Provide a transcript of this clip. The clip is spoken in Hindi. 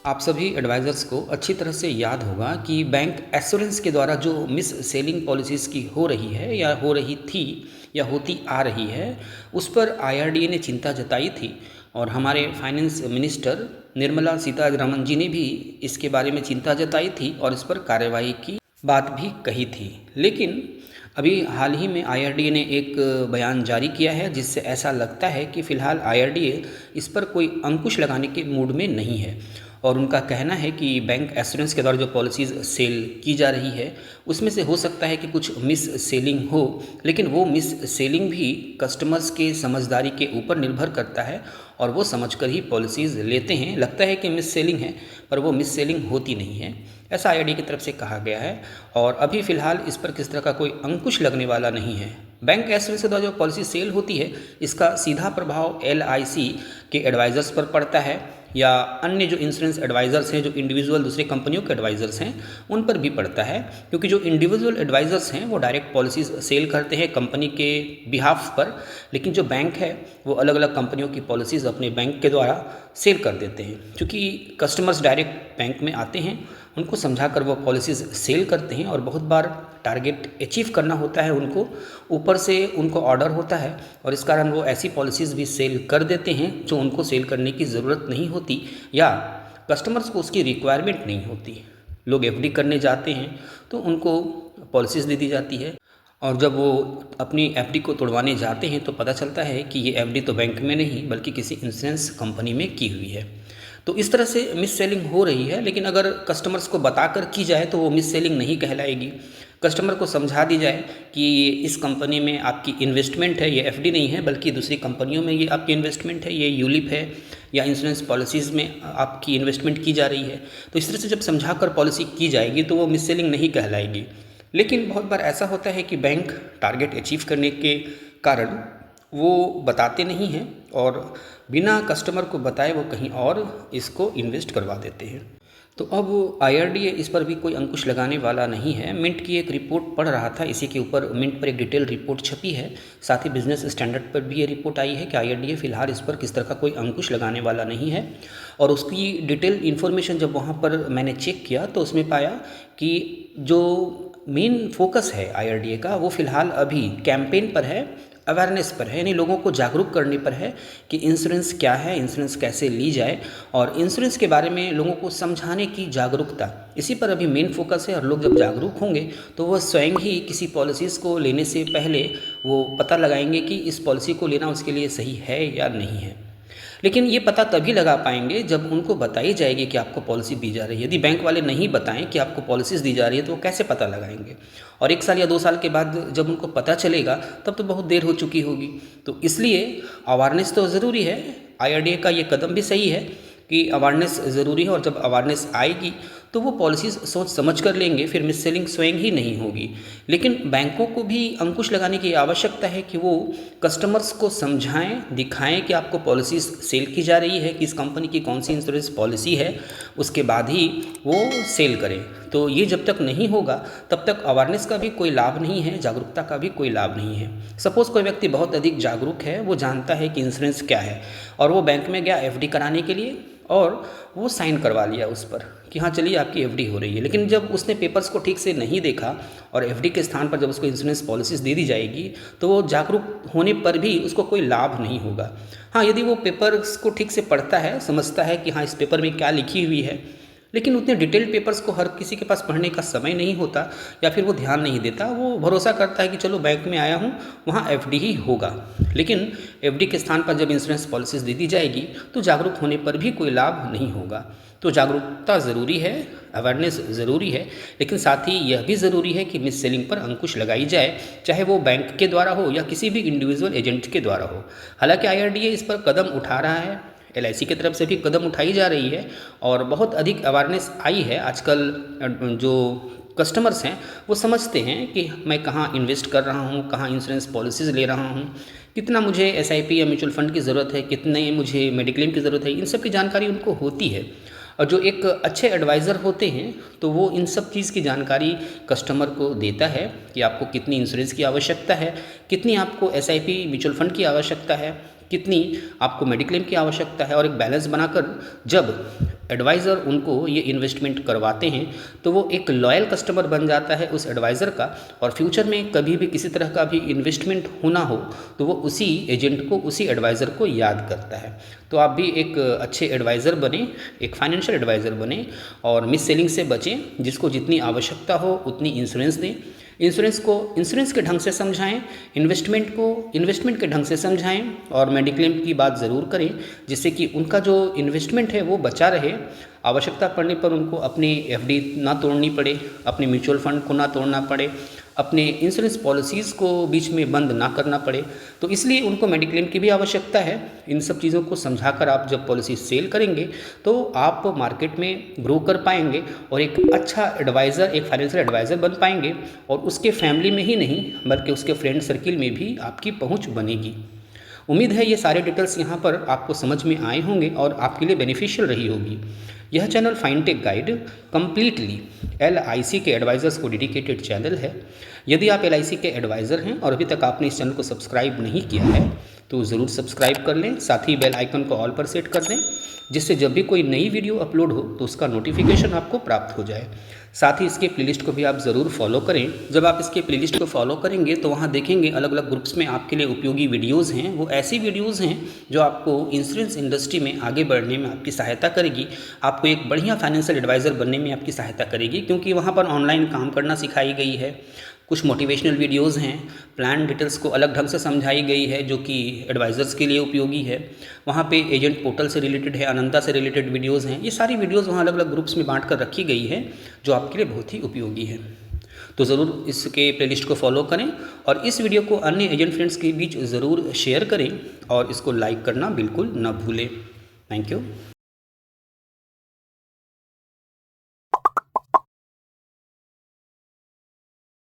आप सभी एडवाइज़र्स को अच्छी तरह से याद होगा कि बैंक एश्योरेंस के द्वारा जो मिस सेलिंग पॉलिसीज़ की हो रही है या हो रही थी या होती आ रही है, उस पर आईआरडीए ने चिंता जताई थी और हमारे फाइनेंस मिनिस्टर निर्मला सीतारमण जी ने भी इसके बारे में चिंता जताई थी और इस पर कार्रवाई की बात भी कही थी। लेकिन अभी हाल ही में आईआरडीए ने एक बयान जारी किया है जिससे ऐसा लगता है कि फ़िलहाल आईआरडीए इस पर कोई अंकुश लगाने के मूड में नहीं है और उनका कहना है कि बैंक एश्योरेंस के द्वारा जो पॉलिसीज़ सेल की जा रही है उसमें से हो सकता है कि कुछ मिस सेलिंग हो, लेकिन वो मिस सेलिंग भी कस्टमर्स के समझदारी के ऊपर निर्भर करता है और वो समझकर ही पॉलिसीज़ लेते हैं। लगता है कि मिस सेलिंग है पर वो मिस सेलिंग होती नहीं है, ऐसा आईआरडीए की तरफ से कहा गया है और अभी फ़िलहाल इस पर किस तरह का कोई अंकुश लगने वाला नहीं है। बैंक एश्योरेंस के द्वारा जो पॉलिसी सेल होती है इसका सीधा प्रभाव एलआईसी के एडवाइज़र्स पर पड़ता है या अन्य जो इंश्योरेंस एडवाइज़र्स हैं, जो इंडिविजुअल दूसरे कंपनियों के एडवाइज़र्स हैं, उन पर भी पड़ता है, क्योंकि जो इंडिविजुअल एडवाइज़र्स हैं वो डायरेक्ट पॉलिसीज़ सेल करते हैं कंपनी के बिहाफ पर, लेकिन जो बैंक है वो अलग अलग कंपनियों की पॉलिसीज़ अपने बैंक के द्वारा सेल कर देते हैं। क्योंकि कस्टमर्स डायरेक्ट बैंक में आते हैं, उनको समझाकर वो पॉलिसीज़ सेल करते हैं और बहुत बार टारगेट अचीव करना होता है उनको, ऊपर से उनको ऑर्डर होता है और इस कारण वो ऐसी पॉलिसीज़ भी सेल कर देते हैं जो उनको सेल करने की ज़रूरत नहीं होती या कस्टमर्स को उसकी रिक्वायरमेंट नहीं होती। लोग एफडी करने जाते हैं तो उनको पॉलिसीज़ दे दी जाती है और जब वो अपनी एफडी को तोड़वाने जाते हैं तो पता चलता है कि ये एफडी तो बैंक में नहीं बल्कि किसी इंश्योरेंस कंपनी में की हुई है। तो इस तरह से मिस सेलिंग हो रही है, लेकिन अगर कस्टमर्स को बताकर की जाए तो वो मिस सेलिंग नहीं कहलाएगी। कस्टमर को समझा दी जाए कि ये इस कंपनी में आपकी इन्वेस्टमेंट है, ये एफडी नहीं है बल्कि दूसरी कंपनियों में ये आपकी इन्वेस्टमेंट है, ये यूलिप है या इंश्योरेंस पॉलिसीज़ में आपकी इन्वेस्टमेंट की जा रही है। तो इस तरह से जब समझाकर पॉलिसी की जाएगी तो वो मिस सेलिंग नहीं कहलाएगी। लेकिन बहुत बार ऐसा होता है कि बैंक टारगेट अचीव करने के कारण वो बताते नहीं हैं और बिना कस्टमर को बताए वो कहीं और इसको इन्वेस्ट करवा देते हैं। तो अब आईआरडीए इस पर भी कोई अंकुश लगाने वाला नहीं है। मिंट की एक रिपोर्ट पढ़ रहा था, इसी के ऊपर मिंट पर एक डिटेल रिपोर्ट छपी है, साथ ही बिजनेस स्टैंडर्ड पर भी ये रिपोर्ट आई है कि आईआरडीए फ़िलहाल इस पर किस तरह का कोई अंकुश लगाने वाला नहीं है। और उसकी डिटेल इन्फॉर्मेशन जब वहाँ पर मैंने चेक किया तो उसमें पाया कि जो मेन फोकस है आईआरडीए का वो फ़िलहाल अभी कैंपेन पर है, अवेयरनेस पर है, यानी लोगों को जागरूक करने पर है कि इंश्योरेंस क्या है, इंश्योरेंस कैसे ली जाए और इंश्योरेंस के बारे में लोगों को समझाने की जागरूकता, इसी पर अभी मेन फोकस है। और लोग जब जागरूक होंगे तो वह स्वयं ही किसी पॉलिसीज़ को लेने से पहले वो पता लगाएंगे कि इस पॉलिसी को लेना उसके लिए सही है या नहीं है। लेकिन ये पता तभी लगा पाएंगे जब उनको बताई जाएगी कि आपको पॉलिसी दी जा रही है। यदि बैंक वाले नहीं बताएं कि आपको पॉलिसीज़ दी जा रही है तो वो कैसे पता लगाएंगे? और 1 साल या 2 साल के बाद जब उनको पता चलेगा तब तो बहुत देर हो चुकी होगी। तो इसलिए अवेयरनेस तो ज़रूरी है, आईआरडीए का ये कदम भी सही है कि अवेयरनेस ज़रूरी है और जब अवेयरनेस आएगी तो वो पॉलिसीज़ सोच समझ कर लेंगे, फिर मिस सेलिंग स्वयं ही नहीं होगी। लेकिन बैंकों को भी अंकुश लगाने की आवश्यकता है कि वो कस्टमर्स को समझाएं, दिखाएं कि आपको पॉलिसीज़ सेल की जा रही है, कि इस कंपनी की कौन सी इंश्योरेंस पॉलिसी है, उसके बाद ही वो सेल करें। तो ये जब तक नहीं होगा तब तक अवेयरनेस का भी कोई लाभ नहीं है, जागरूकता का भी कोई लाभ नहीं है। सपोज़ कोई व्यक्ति बहुत अधिक जागरूक है, वो जानता है कि इंश्योरेंस क्या है और वो बैंक में गया एफडी कराने के लिए और वो साइन करवा लिया उस पर कि हाँ चलिए आपकी एफडी हो रही है। लेकिन जब उसने पेपर्स को ठीक से नहीं देखा और एफडी के स्थान पर जब उसको इंश्योरेंस पॉलिसीज़ दे दी जाएगी तो वो जागरूक होने पर भी उसको कोई लाभ नहीं होगा। हाँ, यदि वो पेपर्स को ठीक से पढ़ता है, समझता है कि हाँ इस पेपर में क्या लिखी हुई है, लेकिन उतने डिटेल्ड पेपर्स को हर किसी के पास पढ़ने का समय नहीं होता या फिर वो ध्यान नहीं देता, वो भरोसा करता है कि चलो बैंक में आया हूँ वहाँ एफडी ही होगा। लेकिन एफडी के स्थान पर जब इंश्योरेंस पॉलिसीज़ दे दी जाएगी तो जागरूक होने पर भी कोई लाभ नहीं होगा। तो जागरूकता ज़रूरी है, अवेयरनेस ज़रूरी है, लेकिन साथ ही यह भी ज़रूरी है कि मिस सेलिंग पर अंकुश लगाई जाए, चाहे वो बैंक के द्वारा हो या किसी भी इंडिविजुअल एजेंट के द्वारा हो। हालांकि आईआरडीए इस पर कदम उठा रहा है, एलआईसी की तरफ से भी कदम उठाई जा रही है और बहुत अधिक अवेयरनेस आई है। आजकल जो कस्टमर्स हैं वो समझते हैं कि मैं कहाँ इन्वेस्ट कर रहा हूँ, कहाँ इंश्योरेंस पॉलिसीज़ ले रहा हूँ, कितना मुझे एसआईपी या म्यूचुअल फंड की ज़रूरत है, कितने मुझे मेडिक्लेम की ज़रूरत है, इन सब की जानकारी उनको होती है। और जो एक अच्छे एडवाइज़र होते हैं तो वो इन सब चीज़ की जानकारी कस्टमर को देता है कि आपको कितनी इंश्योरेंस की आवश्यकता है, कितनी आपको एसआईपी म्यूचुअल फंड की आवश्यकता है, कितनी आपको मेडिक्लेम की आवश्यकता है। और एक बैलेंस बनाकर जब एडवाइज़र उनको ये इन्वेस्टमेंट करवाते हैं तो वो एक लॉयल कस्टमर बन जाता है उस एडवाइज़र का, और फ्यूचर में कभी भी किसी तरह का भी इन्वेस्टमेंट होना हो तो वो उसी एजेंट को, उसी एडवाइज़र को याद करता है। तो आप भी एक अच्छे एडवाइज़र बने, एक फाइनेंशियल एडवाइज़र बने और मिस सेलिंग से बचें। जिसको जितनी आवश्यकता हो उतनी इंश्योरेंस दें, इंश्योरेंस को इंश्योरेंस के ढंग से समझाएं, इन्वेस्टमेंट को इन्वेस्टमेंट के ढंग से समझाएं और मेडिक्लेम की बात ज़रूर करें, जिससे कि उनका जो इन्वेस्टमेंट है वो बचा रहे। आवश्यकता पड़ने पर उनको अपनी एफडी ना तोड़नी पड़े, अपने म्यूचुअल फंड को ना तोड़ना पड़े, अपने इंश्योरेंस पॉलिसीज़ को बीच में बंद ना करना पड़े। तो इसलिए उनको मेडिक्लेम की भी आवश्यकता है। इन सब चीज़ों को समझाकर आप जब पॉलिसी सेल करेंगे तो आप मार्केट में ग्रो कर पाएंगे और एक अच्छा एडवाइज़र, एक फाइनेंशियल एडवाइज़र बन पाएंगे, और उसके फैमिली में ही नहीं बल्कि उसके फ्रेंड सर्किल में भी आपकी पहुंच बनेगी। उम्मीद है ये सारे डिटेल्स यहाँ पर आपको समझ में आए होंगे और आपके लिए बेनिफिशियल रही होगी। यह चैनल फाइनटेक गाइड कम्प्लीटली LIC के एडवाइज़र्स को डेडिकेटेड चैनल है। यदि आप LIC के एडवाइज़र हैं और अभी तक आपने इस चैनल को सब्सक्राइब नहीं किया है तो ज़रूर सब्सक्राइब कर लें, साथ ही बेल आइकन को ऑल पर सेट कर दें, जिससे जब भी कोई नई वीडियो अपलोड हो तो उसका नोटिफिकेशन आपको प्राप्त हो जाए। साथ ही इसके प्लेलिस्ट को भी आप ज़रूर फॉलो करें। जब आप इसके प्लेलिस्ट को फॉलो करेंगे तो वहाँ देखेंगे अलग अलग ग्रुप्स में आपके लिए उपयोगी वीडियोज़ हैं। वो ऐसी वीडियोज़ हैं जो आपको इंश्योरेंस इंडस्ट्री में आगे बढ़ने में आपकी सहायता करेगी, आपको एक बढ़िया फाइनेंशियल एडवाइज़र बनने में आपकी सहायता करेगी, क्योंकि वहाँ पर ऑनलाइन काम करना सिखाई गई है। कुछ मोटिवेशनल वीडियोज़ हैं, प्लान डिटेल्स को अलग ढंग से समझाई गई है जो कि एडवाइज़र्स के लिए उपयोगी है। वहाँ पे एजेंट पोर्टल से रिलेटेड है, अनंता से रिलेटेड वीडियोज़ हैं। ये सारी वीडियोज़ वहाँ अलग अलग ग्रुप्स में बांट कर रखी गई है जो आपके लिए बहुत ही उपयोगी है। तो ज़रूर इसके प्लेलिस्ट को फॉलो करें और इस वीडियो को अन्य एजेंट फ्रेंड्स के बीच ज़रूर शेयर करें और इसको लाइक करना बिल्कुल न भूलें। Thank you.